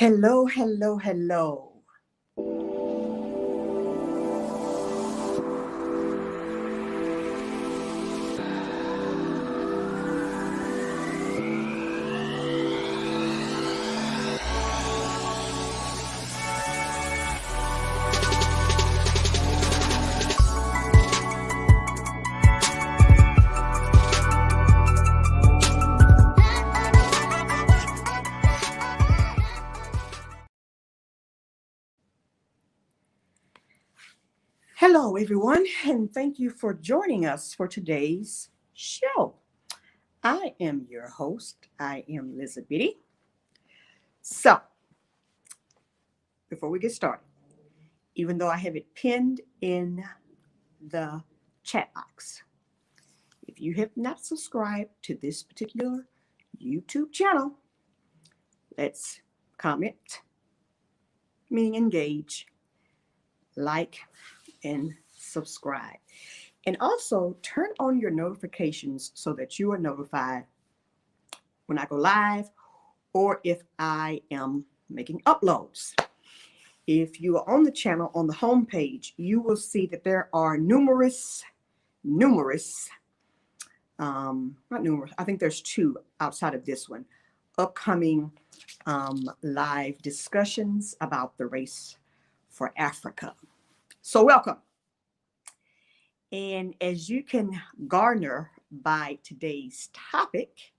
Hello, hello, hello. Hello, everyone, and thank you for joining us for today's show. I am your host. I am Lizzabitty. So, before we get started, even though I have it pinned in the chat box, if you have not subscribed to this particular YouTube channel, let's comment, meaning engage, like, and subscribe. And also turn on your notifications so that you are notified when I go live or if I am making uploads. If you are on the channel on the homepage, you will see that there are not numerous, I think there's two outside of this one, upcoming live discussions about the race for Africa. So welcome. And as you can garner by today's topic,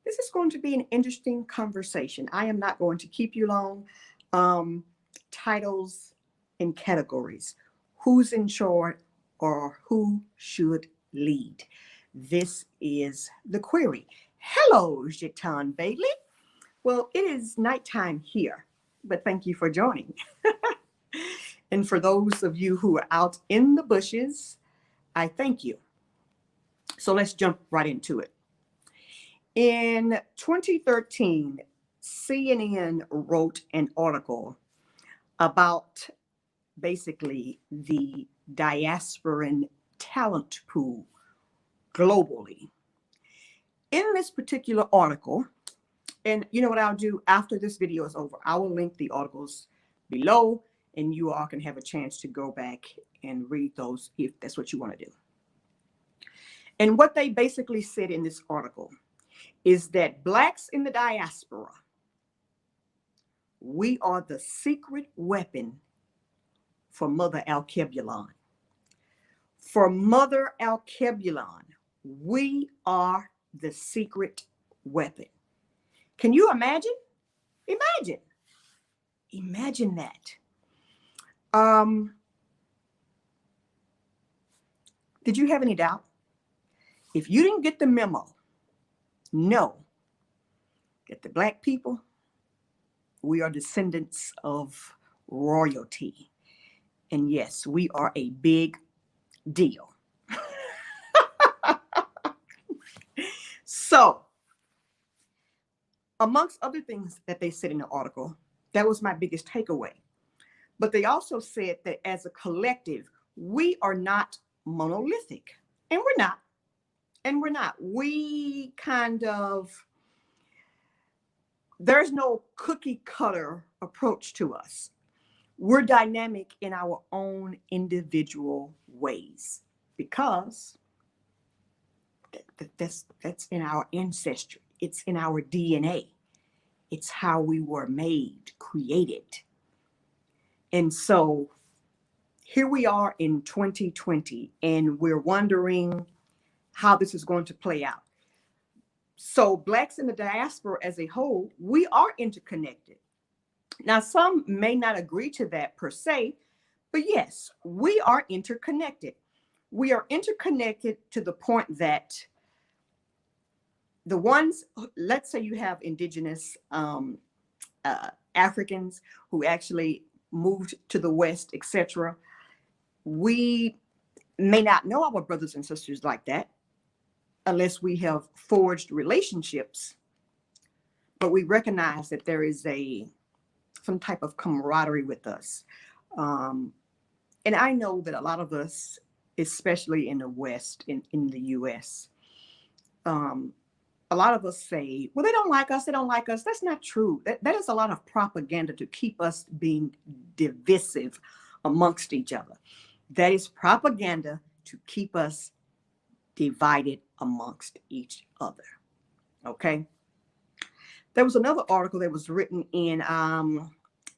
this is going to be an interesting conversation. I am not going to keep you long. Titles and categories. Who's in charge or who should lead? This is the query. Hello, Jitan Bailey. Well, it is nighttime here, but thank you for joining. And for those of you who are out in the bushes, I thank you. So let's jump right into it. In 2013, CNN wrote an article about basically the diasporan talent pool globally. In this particular article, and you know what I'll do after this video is over, I will link the articles below and you all can have a chance to go back and read those if that's what you want to do. And what they basically said in this article is that Blacks in the diaspora, we are the secret weapon for Mother Alkebulan. For Mother Alkebulan, we are the secret weapon. Can you imagine? Imagine that. Did you have any doubt? If you didn't get the memo, know that the Black people, we are descendants of royalty. And yes, we are a big deal. So, amongst other things that they said in the article, that was my biggest takeaway. But they also said that as a collective, we are not monolithic. And we're not. We kind of, there's no cookie cutter approach to us. We're dynamic in our own individual ways because that's in our ancestry. It's in our DNA. It's how we were made, created. And so here we are in 2020, and we're wondering how this is going to play out. So Blacks in the diaspora as a whole, we are interconnected. Now, some may not agree to that per se, but yes, we are interconnected. We are interconnected to the point that the ones, let's say you have indigenous Africans who actually moved to the West, etc. We may not know our brothers and sisters like that unless we have forged relationships, but we recognize that there is some type of camaraderie with us. And I know that a lot of us, especially in the West, in the US, a lot of us say, well, they don't like us. They don't like us. That's not true. That is a lot of propaganda to keep us being divisive amongst each other. That is propaganda to keep us divided amongst each other. Okay. There was another article that was written in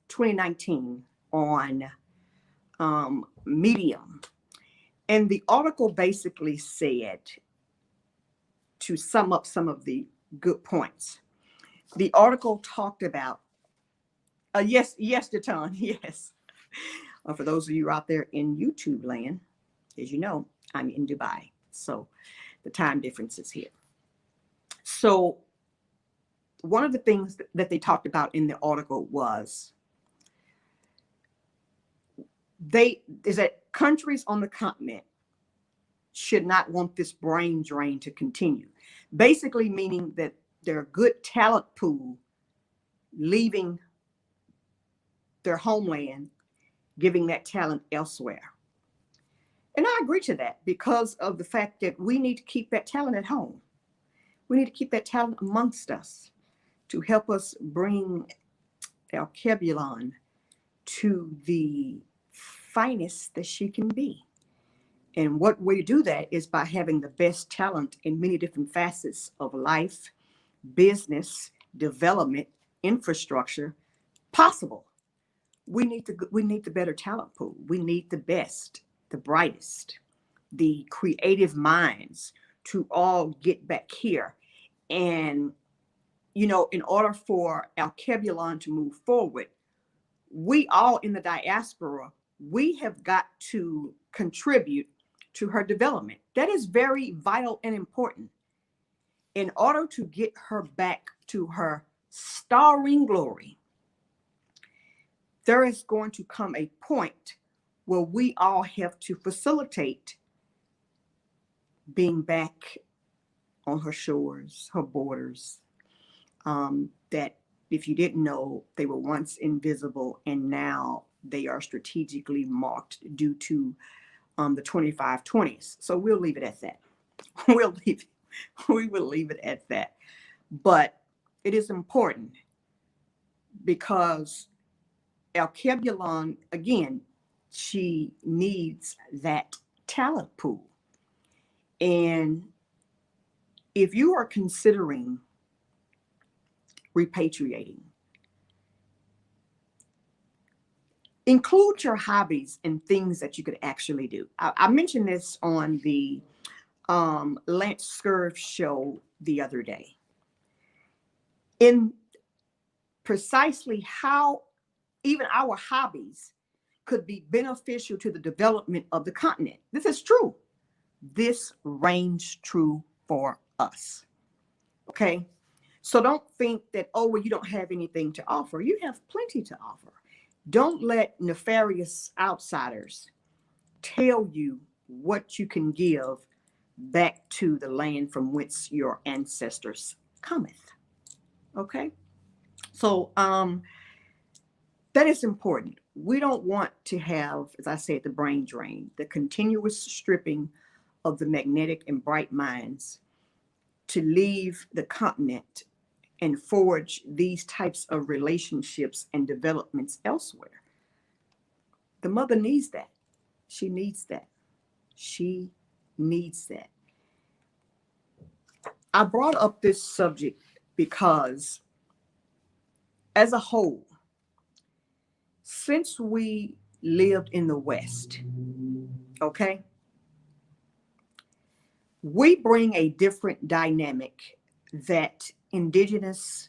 2019 on Medium. And the article basically said, to sum up some of the good points, the article talked about, yes, Jatan, yes. For those of you out there in YouTube land, as you know, I'm in Dubai. So the time difference is here. So one of the things that they talked about in the article was that countries on the continent should not want this brain drain to continue. Basically meaning that their good talent pool leaving their homeland, giving that talent elsewhere. And I agree to that because of the fact that we need to keep that talent at home. We need to keep that talent amongst us to help us bring Alkebulan to the finest that she can be. And what way to do that is by having the best talent in many different facets of life, business, development, infrastructure possible. We need the better talent pool. We need the best, the brightest, the creative minds to all get back here. And, you know, in order for Alkebulan to move forward, we all in the diaspora, we have got to contribute to her development. That is very vital and important. In order to get her back to her starring glory, there is going to come a point where we all have to facilitate being back on her shores, her borders, that if you didn't know, they were once invisible and now they are strategically marked due to the 2520s. So we'll leave it at that. We will leave it at that. But it is important because Alkebulan, again, she needs that talent pool. And if you are considering repatriating, include your hobbies and things that you could actually do. I mentioned this on the Lance Scurv show the other day, in precisely how even our hobbies could be beneficial to the development of the continent. This is true. This reigns true for us. Okay? So don't think that, oh, well, you don't have anything to offer. You have plenty to offer. Don't let nefarious outsiders tell you what you can give back to the land from whence your ancestors cometh. Okay? So that is important. We don't want to have, as I said, the brain drain, the continuous stripping of the magnetic and bright minds to leave the continent and forge these types of relationships and developments elsewhere. The mother needs that. She needs that. She needs that. I brought up this subject because, as a whole, since we lived in the West, okay, we bring a different dynamic that indigenous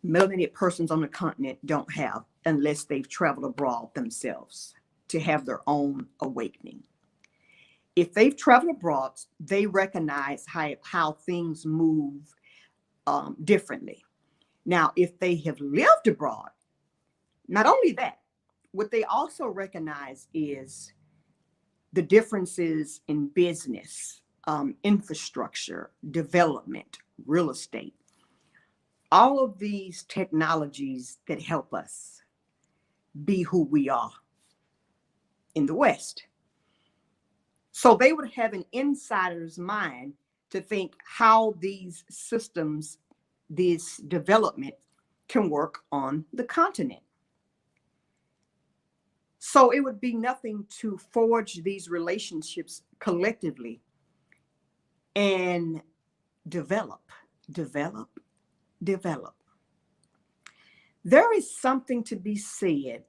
melanated persons on the continent don't have unless they've traveled abroad themselves to have their own awakening. If they've traveled abroad, they recognize how things move differently. Now, if they have lived abroad, not only that, what they also recognize is the differences in business, infrastructure, development, real estate, all of these technologies that help us be who we are in the West. So they would have an insider's mind to think how these systems, this development can work on the continent. So it would be nothing to forge these relationships collectively and develop. There is something to be said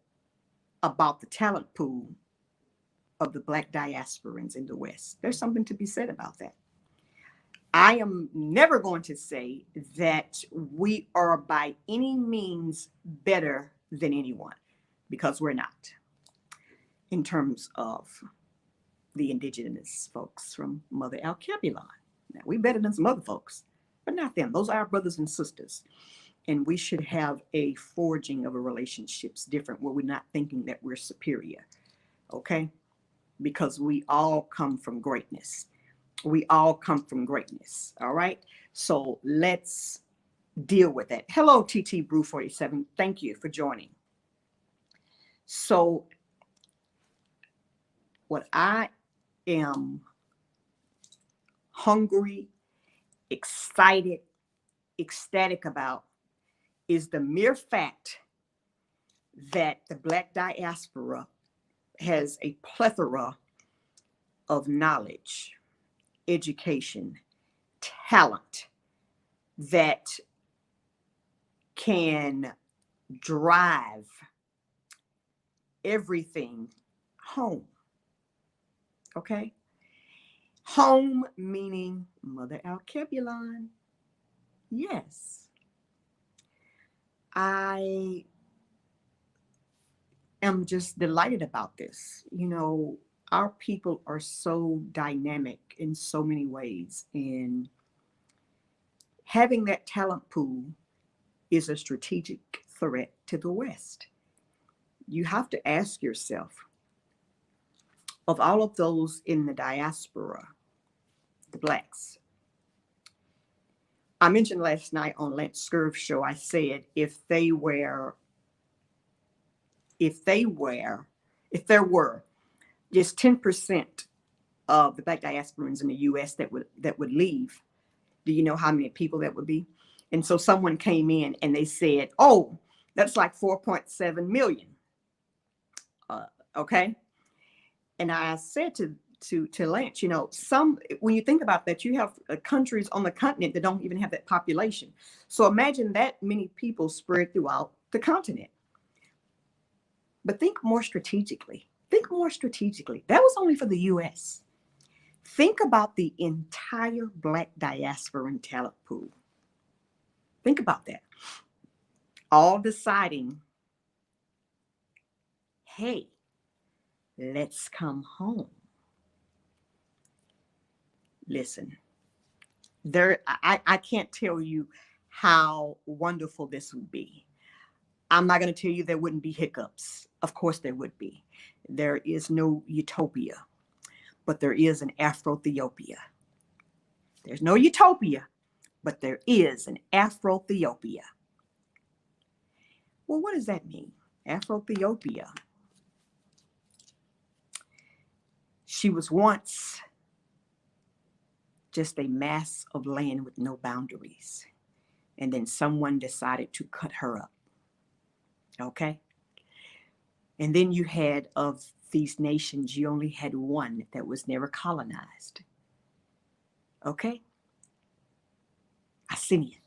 about the talent pool of the Black diasporans in the West. There's something to be said about that. I am never going to say that we are by any means better than anyone, because we're not, in terms of the indigenous folks from Mother Alkebulan. Now, we're better than some other folks, but not them. Those are our brothers and sisters. And we should have a forging of a relationships different, where we're not thinking that we're superior, okay? Because we all come from greatness. We all come from greatness, all right? So let's deal with that. Hello, TT Brew 47. Thank you for joining. So what I am hungry, excited, ecstatic about is the mere fact that the Black diaspora has a plethora of knowledge, education, talent that can drive everything home. Okay? Home meaning Mother Alkebulan. Yes. I am just delighted about this. You know, our people are so dynamic in so many ways, and having that talent pool is a strategic threat to the West. You have to ask yourself, of all of those in the diaspora, the Blacks, I mentioned last night on Lance Scurv's show, I said if there were just 10% of the Black diasporans in the US that would leave, do you know how many people that would be? And so someone came in and they said, oh, that's like 4.7 million. Okay. And I said to Lance, you know, when you think about that, you have countries on the continent that don't even have that population. So imagine that many people spread throughout the continent. But think more strategically. That was only for the US. Think about the entire Black diasporan talent pool. Think about that. All deciding, hey, let's come home. Listen, I can't tell you how wonderful this would be. I'm not going to tell you there wouldn't be hiccups. Of course there would be. There is no utopia, but there is an Afro-Theopia. There's no utopia, but there is an Afro-Theopia. Well, what does that mean? Afro-Theopia. She was once just a mass of land with no boundaries. And then someone decided to cut her up. Okay? And then you had, of these nations, you only had one that was never colonized. Okay? Assyrian.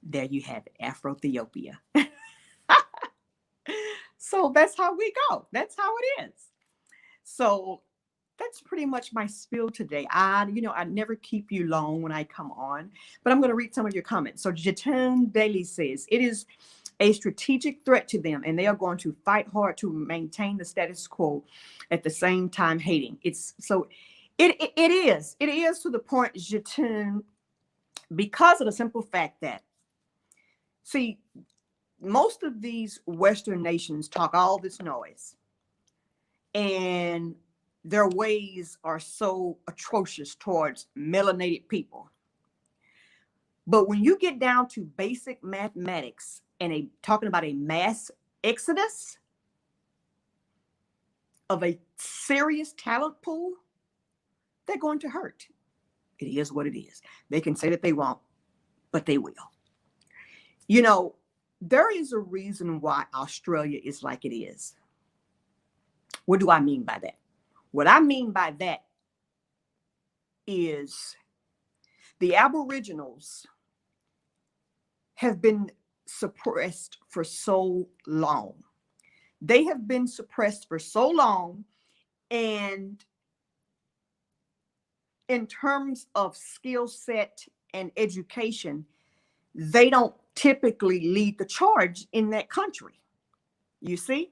There you have it, Afro-Theopia. So that's how we go. That's how it is. So that's pretty much my spiel today. I never keep you long when I come on, but I'm going to read some of your comments. So Jatan Bailey says, it is a strategic threat to them, and they are going to fight hard to maintain the status quo at the same time hating. It is to the point, Jatan, because of the simple fact that, see, most of these Western nations talk all this noise, and their ways are so atrocious towards melanated people. But when you get down to basic mathematics and talking about a mass exodus of a serious talent pool, they're going to hurt. It is what it is. They can say that they won't, but they will. You know, there is a reason why Australia is like it is. What do I mean by that? What I mean by that is the Aboriginals have been suppressed for so long. They have been suppressed for so long, and in terms of skill set and education, they don't typically lead the charge in that country. You see?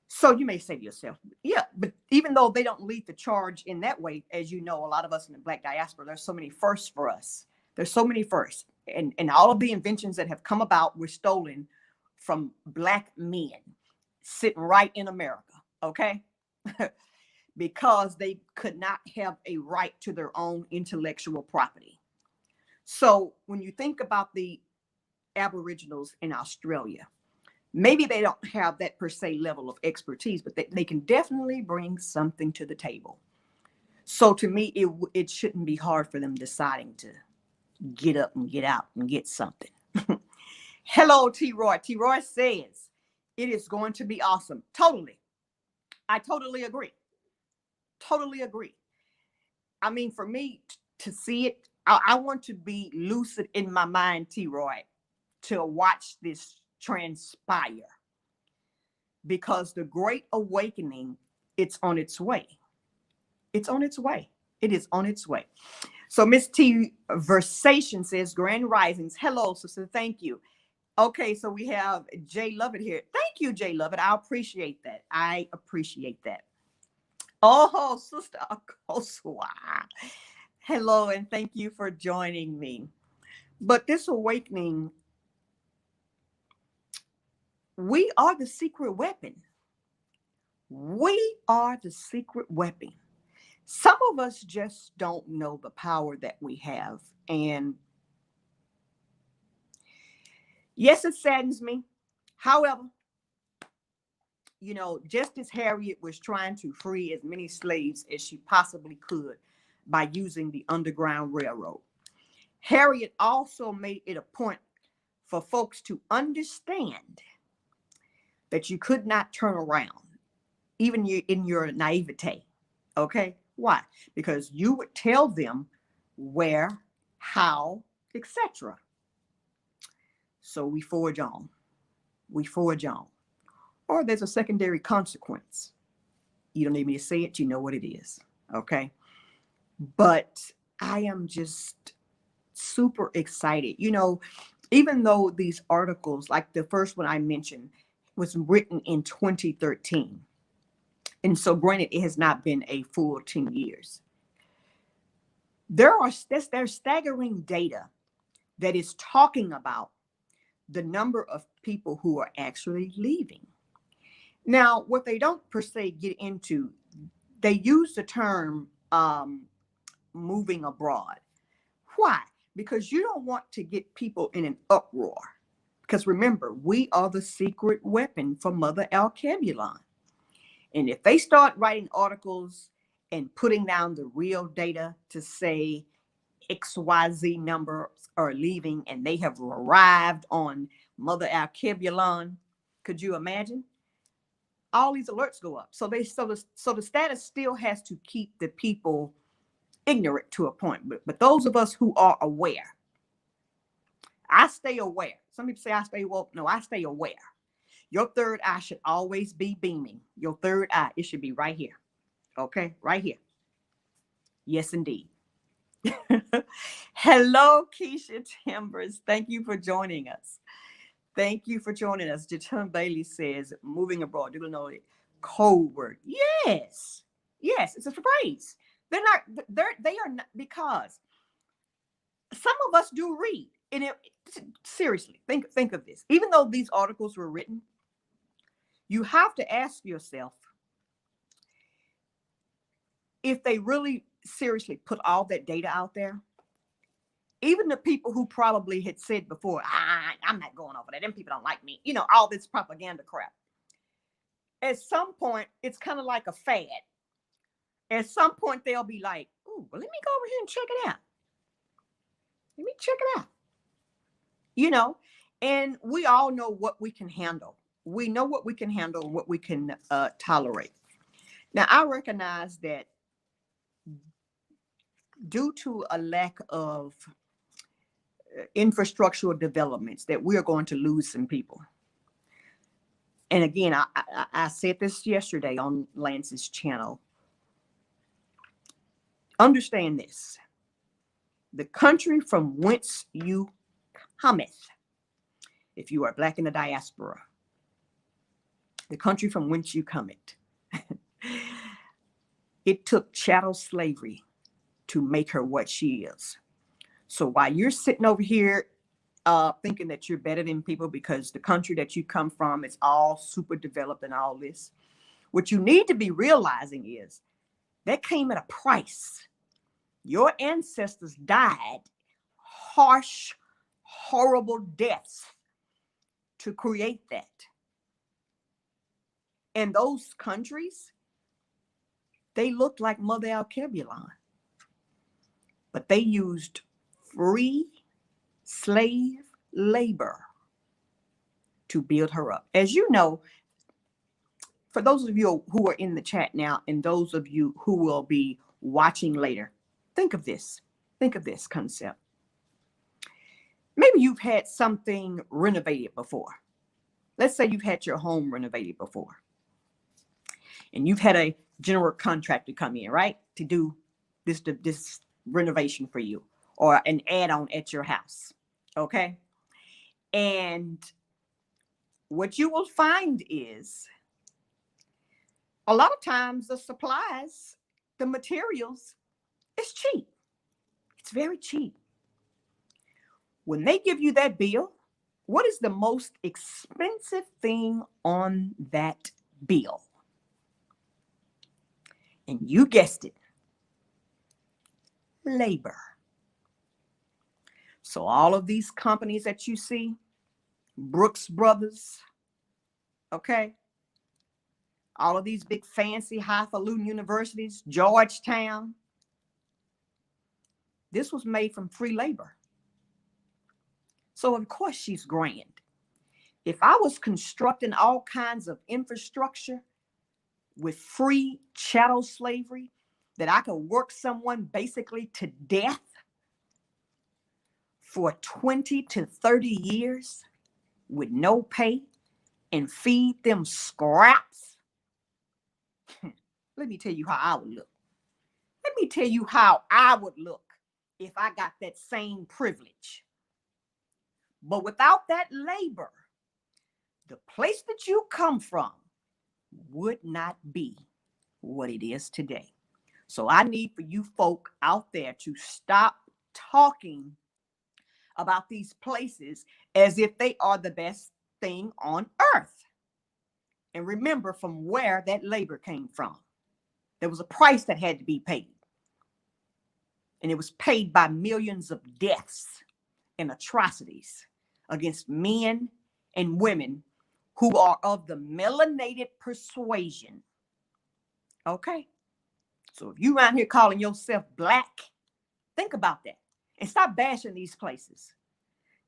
So you may say to yourself, yeah, but even though they don't lead the charge in that way, as you know, a lot of us in the Black diaspora, there's so many firsts for us. There's so many firsts. And all of the inventions that have come about were stolen from Black men sitting right in America, okay? Because they could not have a right to their own intellectual property. So when you think about the Aboriginals in Australia, maybe they don't have that per se level of expertise, but they can definitely bring something to the table. So to me, it shouldn't be hard for them deciding to get up and get out and get something. Hello, T. Roy. T. Roy says, it is going to be awesome. Totally. I totally agree. Totally agree. I mean, for me to see it, I want to be lucid in my mind, T. Roy, to watch this transpire, because the Great Awakening, it's on its way. It's on its way. It is on its way. So Miss T Versation says, Grand Risings. Hello, sister. Thank you. Okay, so we have Jay Lovett here. Thank you, Jay Lovett. I appreciate that. I appreciate that. Oh, Sister Akoswa. Hello, and thank you for joining me. But this awakening, we are the secret weapon. We are the secret weapon. Some of us just don't know the power that we have. And yes, it saddens me. However, you know, just as Harriet was trying to free as many slaves as she possibly could by using the Underground Railroad, Harriet also made it a point for folks to understand that you could not turn around, even in your naivete. Okay? Why? Because you would tell them where, how, etc. So we forge on. We forge on. Or there's a secondary consequence. You don't need me to say it. You know what it is. Okay? But I am just super excited. You know, even though these articles, like the first one I mentioned, was written in 2013. And so granted, it has not been a full 10 years. There's staggering data that is talking about the number of people who are actually leaving. Now, what they don't per se get into, they use the term moving abroad. Why? Because you don't want to get people in an uproar. Because remember, we are the secret weapon for Mother Alkebulan. And if they start writing articles and putting down the real data to say XYZ numbers are leaving and they have arrived on Mother Alkebulan, could you imagine? All these alerts go up. So the status still has to keep the people ignorant to a point. But those of us who are aware, I stay aware. Some people say I stay woke. No, I stay aware. Your third eye should always be beaming. Your third eye, it should be right here. Okay, right here. Yes, indeed. Hello, Keisha Timbers. Thank you for joining us. Thank you for joining us. Jatan Bailey says, moving abroad. Do you know it? Code word. Yes. Yes, it's a phrase. They are not, because some of us do read. And seriously, think of this. Even though these articles were written, you have to ask yourself if they really seriously put all that data out there. Even the people who probably had said before, I'm not going over there. Them people don't like me. You know, all this propaganda crap. At some point, it's kind of like a fad. At some point, they'll be like, Oh, well, let me go over here and check it out. Let me check it out. You know, and we all know what we can handle. We know what we can handle and what we can tolerate. Now, I recognize that due to a lack of infrastructural developments, that we are going to lose some people. And again, I said this yesterday on Lance's channel. Understand this. The country from whence you cometh, if you are Black in the diaspora, the country from whence you cometh, it took chattel slavery to make her what she is. So while you're sitting over here thinking that you're better than people because the country that you come from is all super developed and all this, what you need to be realizing is that came at a price. Your ancestors died harsh, horrible deaths to create that. And those countries, they looked like Mother Alkebulan, but they used free slave labor to build her up. As you know, for those of you who are in the chat now and those of you who will be watching later, think of this concept. Maybe you've had something renovated before. Let's say you've had your home renovated before. And you've had a general contractor come in, right, to do this renovation for you or an add-on at your house, okay? And what you will find is a lot of times the supplies, the materials, it's cheap. It's very cheap. When they give you that bill, what is the most expensive thing on that bill? And you guessed it, labor. So all of these companies that you see, Brooks Brothers, okay? All of these big fancy highfalutin universities, Georgetown, this was made from free labor. So of course she's grand. If I was constructing all kinds of infrastructure with free chattel slavery, that I could work someone basically to death for 20 to 30 years with no pay and feed them scraps, let me tell you how I would look. Let me tell you how I would look if I got that same privilege. But without that labor, the place that you come from would not be what it is today. So I need for you folk out there to stop talking about these places as if they are the best thing on earth. And remember from where that labor came from. There was a price that had to be paid. And it was paid by millions of deaths and atrocities against men and women who are of the melanated persuasion. Okay? So if you around here calling yourself Black, think about that and stop bashing these places.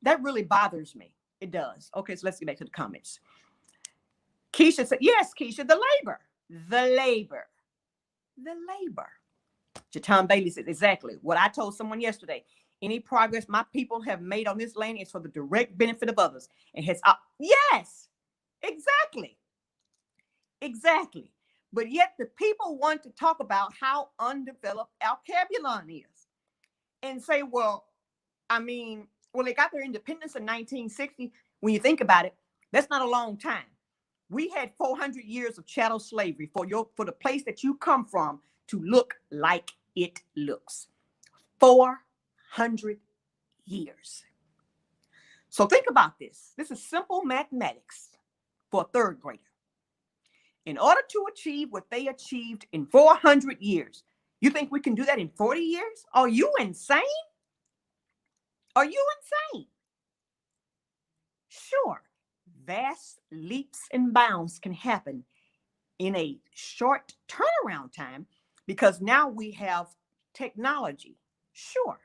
That really bothers me. It does. Okay, so let's get back to the comments. Keisha said, yes, Keisha, the labor. Jaton Bailey says, exactly what I told someone yesterday. Any progress my people have made on this land is for the direct benefit of others. And has, yes, exactly. But yet the people want to talk about how undeveloped Alkebulan is and say, well, they got their independence in 1960. When you think about it, that's not a long time. We had 400 years of chattel slavery for the place that you come from to look like it looks. 400 years. So think about this. This is simple mathematics for a third grader. In order to achieve what they achieved in 400 years, you think we can do that in 40 years? Are you insane? Sure, vast leaps and bounds can happen in a short turnaround time because now we have technology. Sure.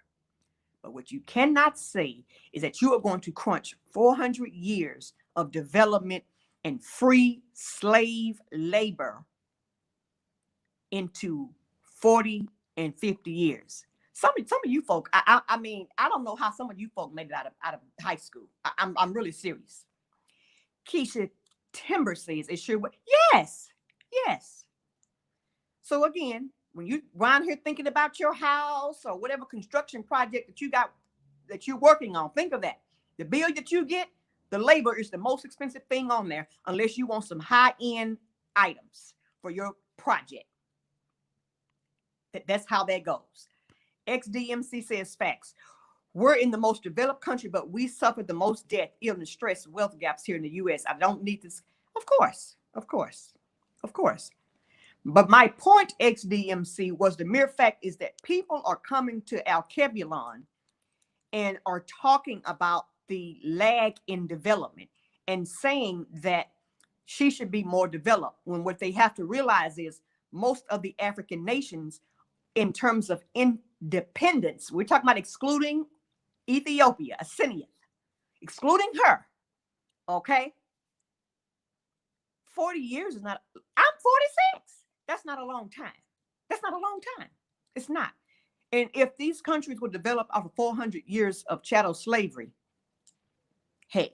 But what you cannot say is that you are going to crunch 400 years of development and free slave labor into 40 and 50 years. Some of you folk, I mean, I don't know how some of you folk made it out of high school. I'm really serious. Keisha Timber says it sure would. Yes, yes. So again, when you around here thinking about your house or whatever construction project that you got that you're working on, think of that. The bill that you get, the labor is the most expensive thing on there, unless you want some high-end items for your project. That's how that goes. XDMC says facts. We're in the most developed country, but we suffer the most death, illness, stress, wealth gaps here in the U.S. I don't need this. Of course, of course, of course. But my point, XDMC, was the mere fact is that people are coming to Alkebulan and are talking about the lag in development and saying that she should be more developed, when what they have to realize is most of the African nations, in terms of independence, we're talking about excluding Ethiopia, Abyssinia, excluding her, okay? 40 years is not, I'm 46. That's not a long time. That's not a long time. It's not. And if these countries would develop off of 400 years of chattel slavery, hey,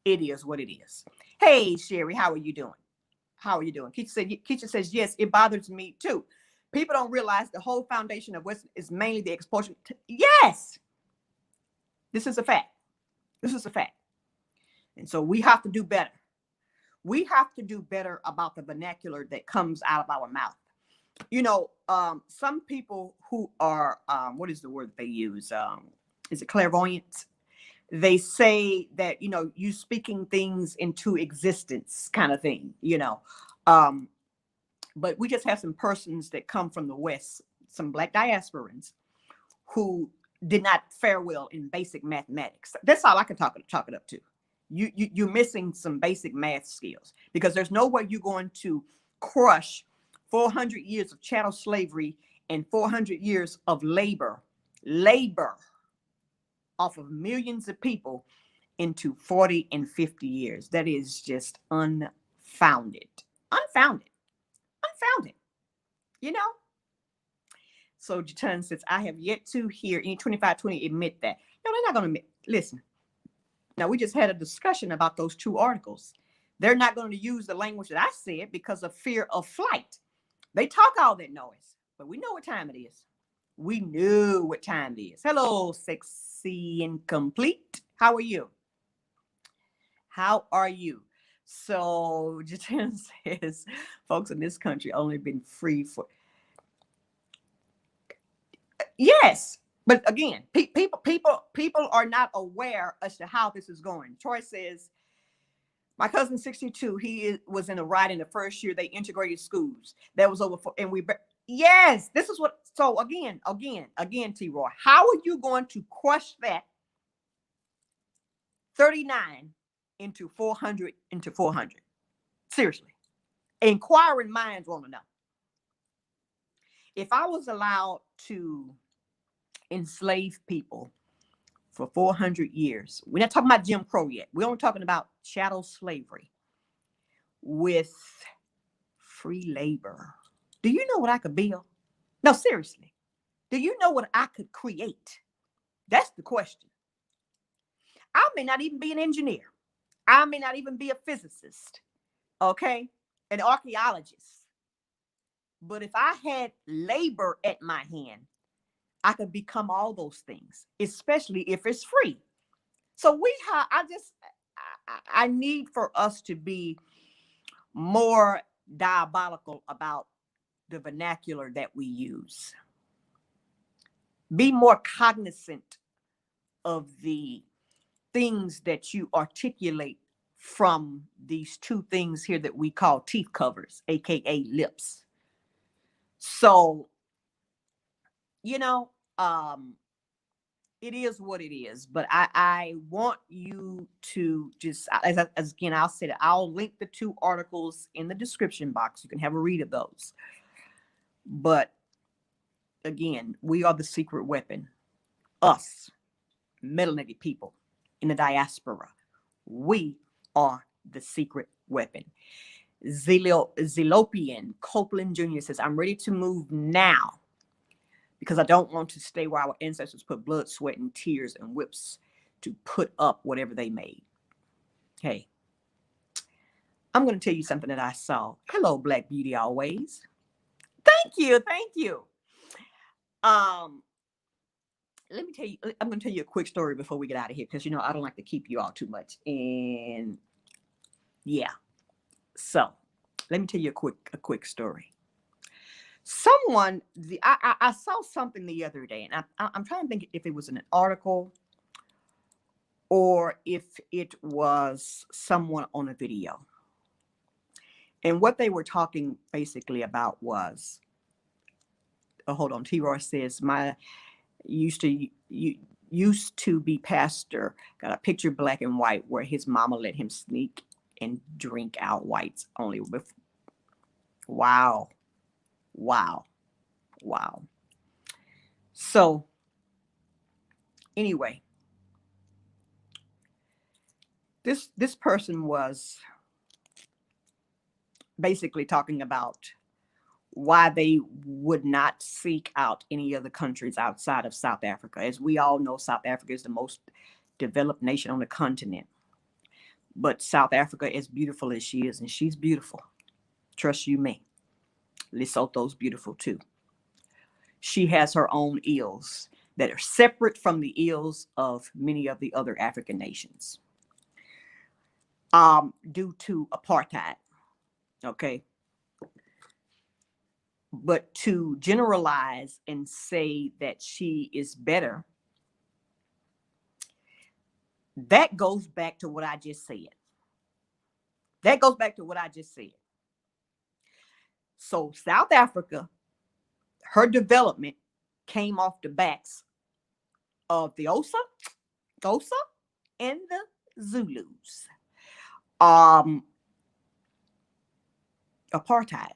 it is what it is. Hey, Sherry, how are you doing? How are you doing? Keisha says, yes, it bothers me too. People don't realize the whole foundation of West is mainly the expulsion. Yes, this is a fact. This is a fact. And so we have to do better. We have to do better about the vernacular that comes out of our mouth. You know, some people who are, what is the word that they use? Is it clairvoyant? They say that, you know, you speaking things into existence kind of thing, you know. But we just have some persons that come from the West, some Black diasporans, who did not fare well in basic mathematics. That's all I can chalk it up to. You're missing some basic math skills, because there's no way you're going to crush 400 years of chattel slavery and 400 years of labor off of millions of people into 40 and 50 years. That is just unfounded, you know? So Jatan says, I have yet to hear any 2520 admit that. No, they're not going to admit. Listen. Now, we just had a discussion about those two articles. They're not going to use the language that I said because of fear of flight. They talk all that noise, but we know what time it is. We knew what time it is. Hello, sexy and complete. How are you? How are you? So Jatan says, folks in this country only been free for... Yes. But again, people are not aware as to how this is going. Troy says, my cousin 62, he was in a ride in the first year they integrated schools. That was over for, and yes, this is what, so again, T-Roy, how are you going to crush that 39 into 400 into 400? Seriously. Inquiring minds want to know. If I was allowed to enslave people for 400 years, we're not talking about Jim Crow yet. We're only talking about chattel slavery with free labor. Do you know what I could build? No, seriously. Do you know what I could create? That's the question. I may not even be an engineer. I may not even be a physicist, okay? An archaeologist. But if I had labor at my hand, I could become all those things, especially if it's free. So I need for us to be more diabolical about the vernacular that we use. Be more cognizant of the things that you articulate from these two things here that we call teeth covers, aka lips. So, you know, it is what it is, but I want you to just, as again, I'll say that I'll link the two articles in the description box. You can have a read of those. But again, we are the secret weapon. Us, melanated people in the diaspora, we are the secret weapon. Zelopian Copeland Jr. says, I'm ready to move now because I don't want to stay where our ancestors put blood, sweat, and tears and whips to put up whatever they made. Hey, I'm going to tell you something that I saw. Hello, Black Beauty always. Thank you. Thank you. Let me tell you, I'm going to tell you a quick story before we get out of here because, I don't like to keep you all too much. And yeah, so let me tell you a quick story. I saw something the other day, and I'm trying to think if it was an article or if it was someone on a video. And what they were talking basically about was, hold on, T-Roy says, my used to be pastor, got a picture black and white where his mama let him sneak and drink out whites only with. Wow. So anyway, this person was basically talking about why they would not seek out any other countries outside of South Africa. As we all know, South Africa is the most developed nation on the continent. But South Africa, as beautiful as she is, and she's beautiful, trust you me, Lesotho's beautiful too. She has her own ills that are separate from the ills of many of the other African nations. Due to apartheid, okay? But to generalize and say that she is better, that goes back to what I just said. So South Africa, her development came off the backs of the Xhosa, and the Zulus. Apartheid.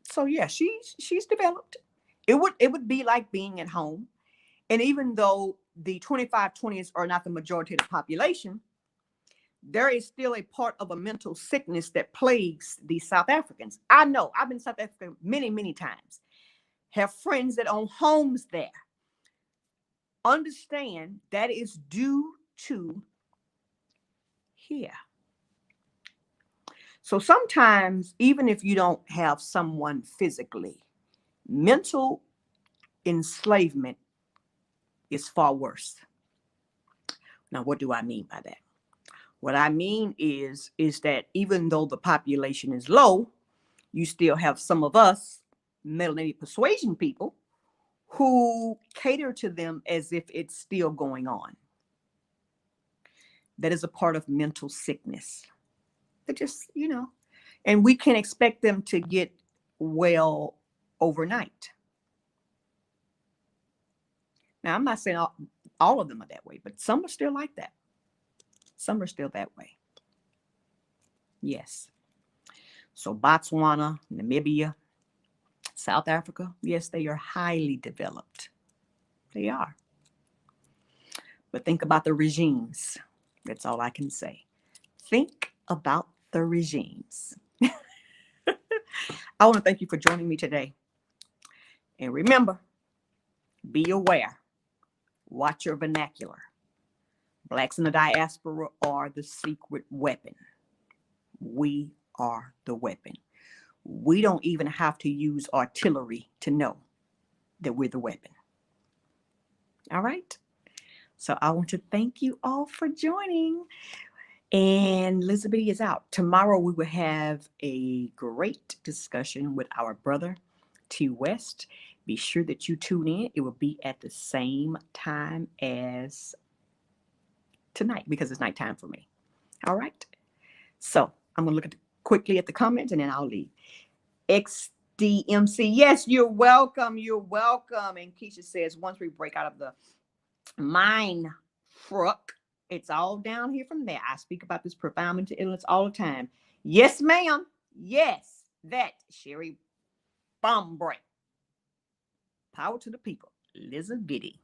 So yeah, she's developed. It would be like being at home. And even though the 25-20s are not the majority of the population, there is still a part of a mental sickness that plagues these South Africans. I know, I've been to South Africa many, many times. Have friends that own homes there. Understand that is due to here. So sometimes, even if you don't have someone physically, mental enslavement is far worse. Now, what do I mean by that? What I mean is that even though the population is low, you still have some of us melanated persuasion people who cater to them as if it's still going on. That is a part of mental sickness. That just, and we can expect them to get well overnight. Now, I'm not saying all of them are that way, but some are still like that. Some are still that way. Yes. So Botswana, Namibia, South Africa, yes, they are highly developed. They are. But think about the regimes. That's all I can say. Think about the regimes. I want to thank you for joining me today. And remember, be aware. Watch your vernacular. Blacks in the diaspora are the secret weapon. We are the weapon. We don't even have to use artillery to know that we're the weapon. All right? So I want to thank you all for joining. And Lizzabitty is out. Tomorrow we will have a great discussion with our brother, T. West. Be sure that you tune in. It will be at the same time as tonight because it's nighttime for me. All right? So I'm going to look quickly at the comments and then I'll leave. XDMC. Yes, you're welcome. You're welcome. And Keisha says, once we break out of the mind fruck, it's all down here from there. I speak about this profound mental illness all the time. Yes, ma'am. Yes, that Sherry Bombre. Power to the people. Lizzabitty.